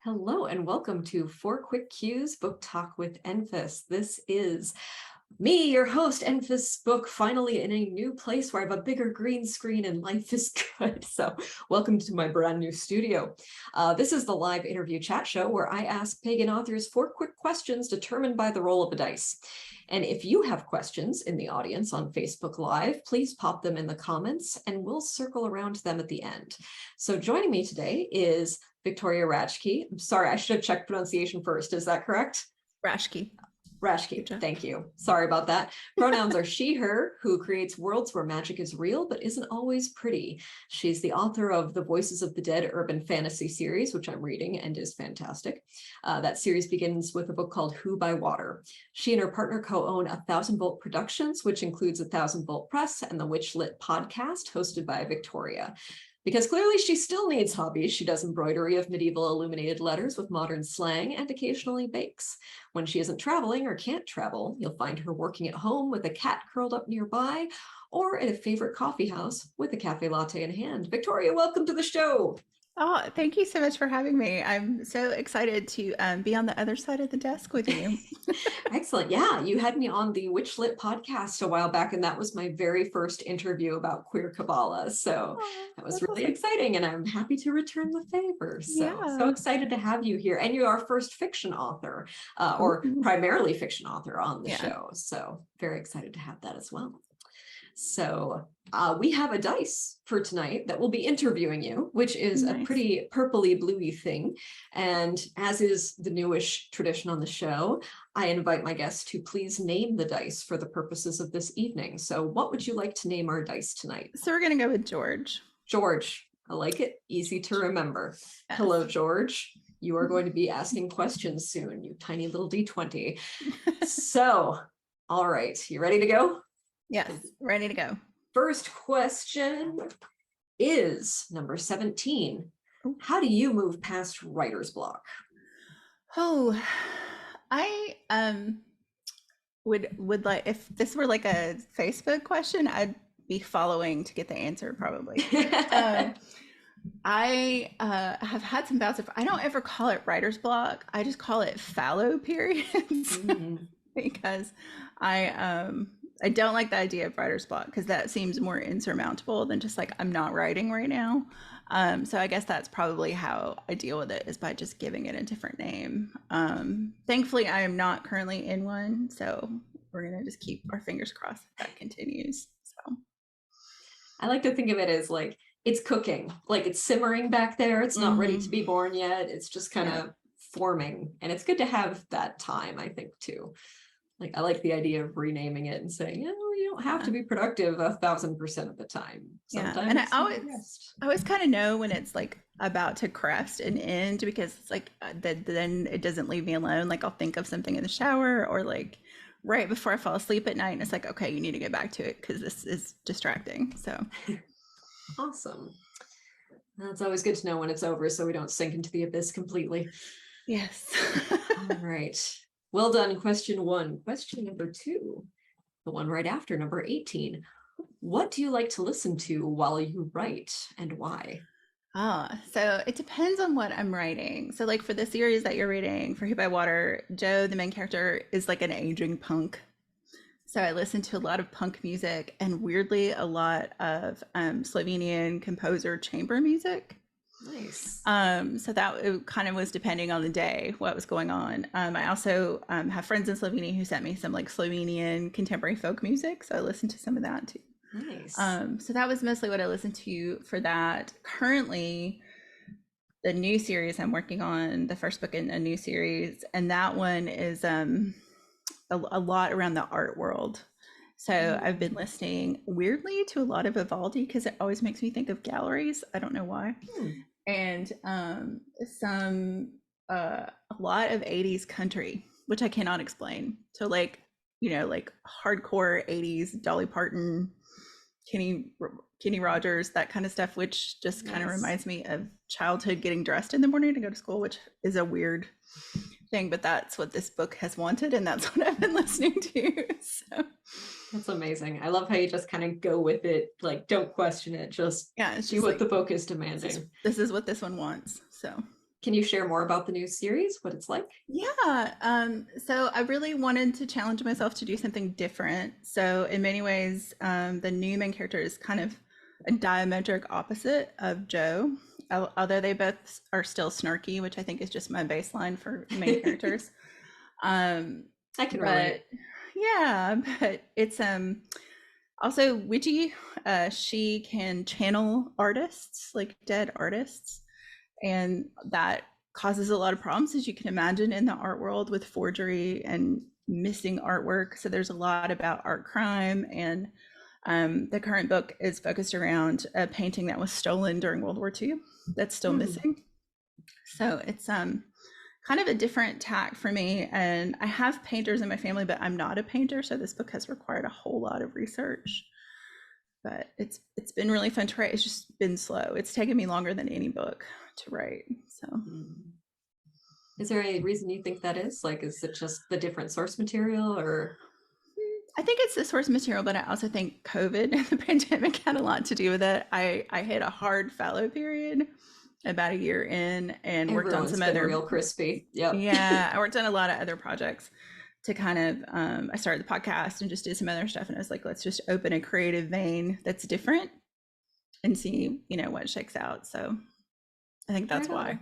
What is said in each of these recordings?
Hello and welcome to Four Quick Cues Book Talk with Enfys. This is me, your host, Enfys Book, finally in a new place where I have a bigger green screen and life is good. So welcome to my brand new studio. This is the live interview chat show where I ask pagan authors 4 quick questions determined by the roll of a dice. And if you have questions in the audience on Facebook Live, please pop them in the comments and we'll circle around them at the end. So joining me today is Victoria Raschke. I'm sorry, I should have checked pronunciation first. Is that correct? Raschke. Raschke, thank you. Sorry about that. Pronouns are she, her, who creates worlds where magic is real but isn't always pretty. She's the author of the Voices of the Dead urban fantasy series, which I'm reading and is fantastic. That series begins with a book called Who by Water. She and her partner co-own 1000 Volt Productions, which includes 1000 Volt Press and the WitchLit podcast hosted by Victoria. Because clearly she still needs hobbies, she does embroidery of medieval illuminated letters with modern slang and occasionally bakes. When she isn't traveling or can't travel, you'll find her working at home with a cat curled up nearby or at a favorite coffee house with a cafe latte in hand. Victoria, welcome to the show. Oh, thank you so much for having me. I'm so excited to be on the other side of the desk with you. Excellent. Yeah, you had me on the WitchLit podcast a while back, and that was my very first interview about queer Kabbalah. So that was really exciting, and I'm happy to return the favor. So excited to have you here. And you're our first fiction author, or primarily fiction author on the show. So very excited to have that as well. So we have a dice for tonight that will be interviewing you, which is a pretty purpley bluey thing. And as is the newish tradition on the show, I invite my guests to please name the dice for the purposes of this evening. So what would you like to name our dice tonight? So we're going to go with George. George. I like it. Easy to remember. Yes. Hello, George. You are going to be asking questions soon, you tiny little D20. So, all right. You ready to go? Yes, ready to go. First question is number 17. How do you move past writer's block? Oh, I would like, if this were like a Facebook question, I'd be following to get the answer probably. I have had some bouts of, I don't ever call it writer's block. I just call it fallow periods because I don't like the idea of writer's block because that seems more insurmountable than just like, I'm not writing right now. So I guess that's probably how I deal with it, is by just giving it a different name. Thankfully, I am not currently in one. So we're going to just keep our fingers crossed that continues. So I like to think of it as like, it's cooking, like it's simmering back there. It's not ready to be born yet. It's just kind of forming. And it's good to have that time, I think, too. Like, I like the idea of renaming it and saying, you don't have to be productive 1000% of the time. Sometimes and I always kind of know when it's like about to crest and end, because it's like then it doesn't leave me alone. Like I'll think of something in the shower or like right before I fall asleep at night, and it's like, okay, you need to get back to it because this is distracting. So awesome. That's always good to know when it's over, so we don't sink into the abyss completely. Yes. All right. Well done, question 1. Question number 2, the one right after, number 18. What do you like to listen to while you write, and why? So it depends on what I'm writing. So like for the series that you're reading, for Who by Water, Joe, the main character, is like an aging punk. So I listen to a lot of punk music and weirdly a lot of Slovenian composer chamber music. Nice. So that it kind of was depending on the day, what was going on. I also have friends in Slovenia who sent me some like Slovenian contemporary folk music. So I listened to some of that too. Nice. So that was mostly what I listened to for that. Currently, the new series I'm working on, the first book in a new series, and that one is a lot around the art world. So I've been listening weirdly to a lot of Vivaldi because it always makes me think of galleries. I don't know why. And a lot of 80s country, which I cannot explain. So like, like hardcore 80s Dolly Parton, Kenny Rogers, that kind of stuff, which just kind of reminds me of childhood, getting dressed in the morning to go to school, which is a weird thing, but that's what this book has wanted, and that's what I've been listening to. So that's amazing. I love how you just kind of go with it, like don't question it, just do what the book is demanding. This is what this one wants. So Can you share more about the new series, what it's like? Yeah. So I really wanted to challenge myself to do something different. So in many ways, the new main character is kind of a diametric opposite of Joe, although they both are still snarky, which I think is just my baseline for main characters. I can relate. Yeah, but it's also witchy. She can channel artists, like dead artists, and that causes a lot of problems, as you can imagine, in the art world with forgery and missing artwork. So there's a lot about art crime, and the current book is focused around a painting that was stolen during World War II that's still missing. So it's kind of a different tack for me. And I have painters in my family, but I'm not a painter, so this book has required a whole lot of research. But it's been really fun to write. It's just been slow. It's taken me longer than any book to write. So is there any reason you think that is? Like, is it just the different source material, or? I think it's the source material, but I also think COVID and the pandemic had a lot to do with it. I hit a hard fallow period about a year in, and worked on some other real crispy. Yeah, I worked on a lot of other projects to kind of I started the podcast and just did some other stuff, and I was like, let's just open a creative vein that's different and see, what shakes out. So I think that's why.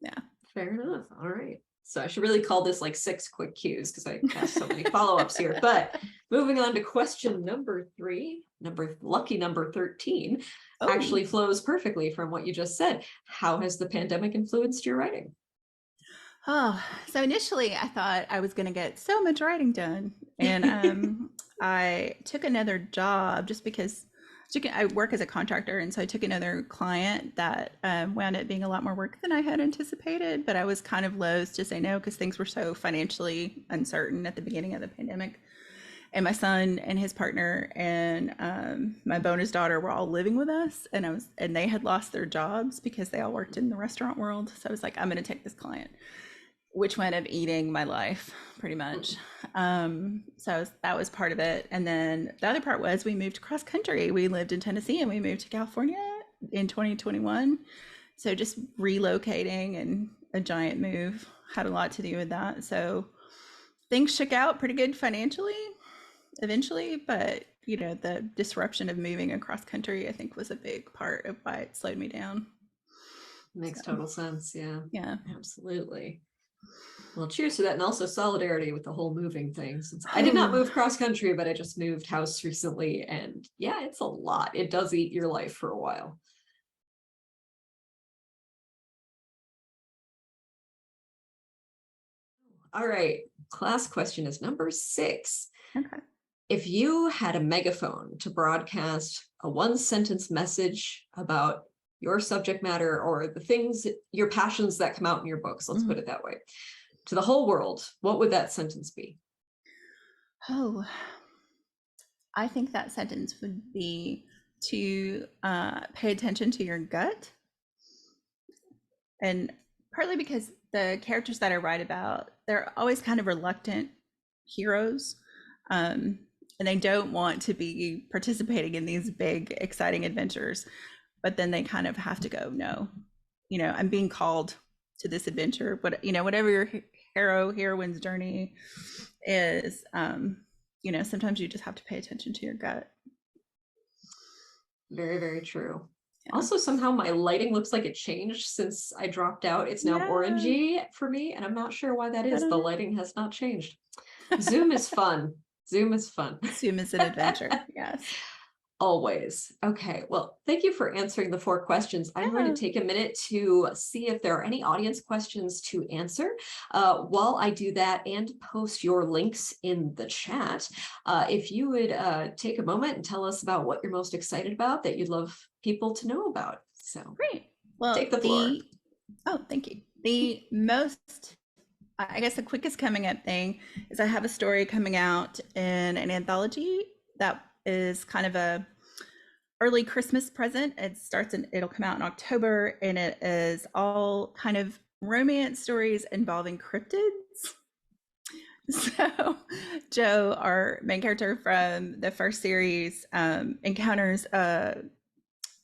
Yeah, fair enough. All right, so I should really call this like 6 quick cues, because I have so many follow-ups here. But moving on to question number 3, lucky number 13, actually flows perfectly from what you just said. How has the pandemic influenced your writing? Oh, so initially I thought I was going to get so much writing done, and I took another job just because I work as a contractor, and so I took another client that wound up being a lot more work than I had anticipated. But I was kind of loath to say no because things were so financially uncertain at the beginning of the pandemic. And my son and his partner and my bonus daughter were all living with us, and they had lost their jobs because they all worked in the restaurant world. So I was like, I'm going to take this client, which wound up eating my life pretty much. So that was part of it. And then the other part was we moved cross country. We lived in Tennessee and we moved to California in 2021. So just relocating and a giant move had a lot to do with that. So things shook out pretty good financially eventually, but the disruption of moving across country, I think, was a big part of why it slowed me down. Makes total sense. Yeah, absolutely. Well, cheers to that, and also solidarity with the whole moving thing, since I did not move cross country, but I just moved house recently, and yeah, it's a lot. It does eat your life for a while. All right, class question is number 6. okay. If you had a megaphone to broadcast a 1-sentence message about your subject matter, or the things, your passions that come out in your books, let's put it that way, to the whole world, what would that sentence be? Oh, I think that sentence would be to pay attention to your gut. And partly because the characters that I write about, they're always kind of reluctant heroes. And they don't want to be participating in these big, exciting adventures. But then they kind of have to go, no, I'm being called to this adventure. But, whatever your heroine's journey is, sometimes you just have to pay attention to your gut. Very, very true. Yeah. Also, somehow my lighting looks like it changed since I dropped out. It's now orangey for me, and I'm not sure why that is. The lighting has not changed. Zoom is fun. Zoom is fun. Zoom is an adventure. Yes. Always. Okay, well, thank you for answering the 4 questions. I'm going to take a minute to see if there are any audience questions to answer. While I do that and post your links in the chat, if you would take a moment and tell us about what you're most excited about that you'd love people to know about. So great. Well, take the floor. Oh, thank you. The most, I guess the quickest coming up thing is I have a story coming out in an anthology that is kind of a early Christmas present. It'll come out in October, and it is all kind of romance stories involving cryptids. So Joe, our main character from the first series, encounters a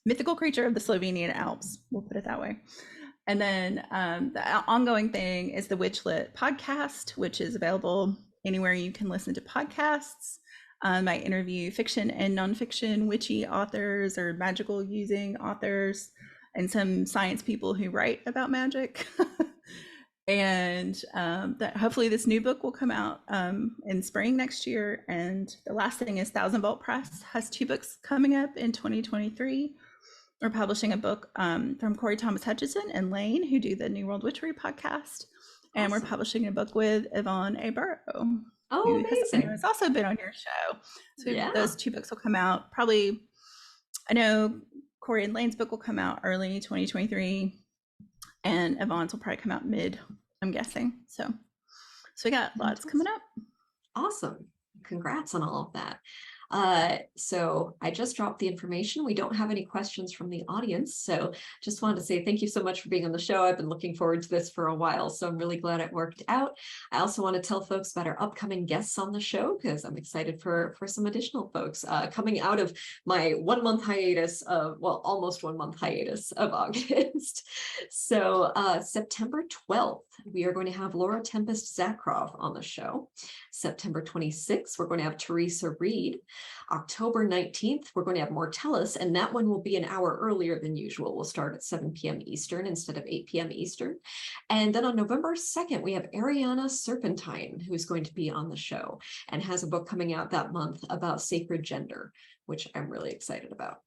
mythical creature of the Slovenian Alps, we'll put it that way. And then the ongoing thing is the WitchLit podcast, which is available anywhere you can listen to podcasts. I interview fiction and nonfiction witchy authors or magical using authors and some science people who write about magic. And that hopefully this new book will come out in spring next year. And the last thing is Thousand Volt Press has 2 books coming up in 2023. We're publishing a book from Corey Thomas Hutchison and Lane, who do the New World Witchery podcast. And we're publishing a book with Yvonne A. Burrow, Oh, who amazing. has also been on your show. So Yeah. those 2 books will come out probably, I know Corey and Lane's book will come out early 2023, and Yvonne's will probably come out mid, I'm guessing. So we got lots coming up. Awesome. Congrats on all of that. So I just dropped the information. We don't have any questions from the audience. So just wanted to say thank you so much for being on the show. I've been looking forward to this for a while, so I'm really glad it worked out. I also want to tell folks about our upcoming guests on the show, because I'm excited for some additional folks coming out of my 1 month hiatus of, well, almost 1 month hiatus of August. So September 12th, we are going to have Laura Tempest Zakroff on the show. September 26th, we're going to have Teresa Reed. October 19th, we're going to have Mortellus, and that one will be an hour earlier than usual. We'll start at 7 p.m. Eastern instead of 8 p.m. Eastern. And then on November 2nd, we have Ariana Serpentine, who's going to be on the show and has a book coming out that month about sacred gender, which I'm really excited about.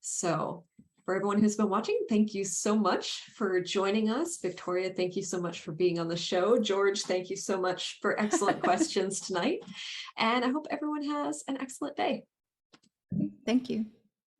So for everyone who's been watching, thank you so much for joining us. Victoria, thank you so much for being on the show. George, thank you so much for excellent questions tonight. And I hope everyone has an excellent day. Thank you.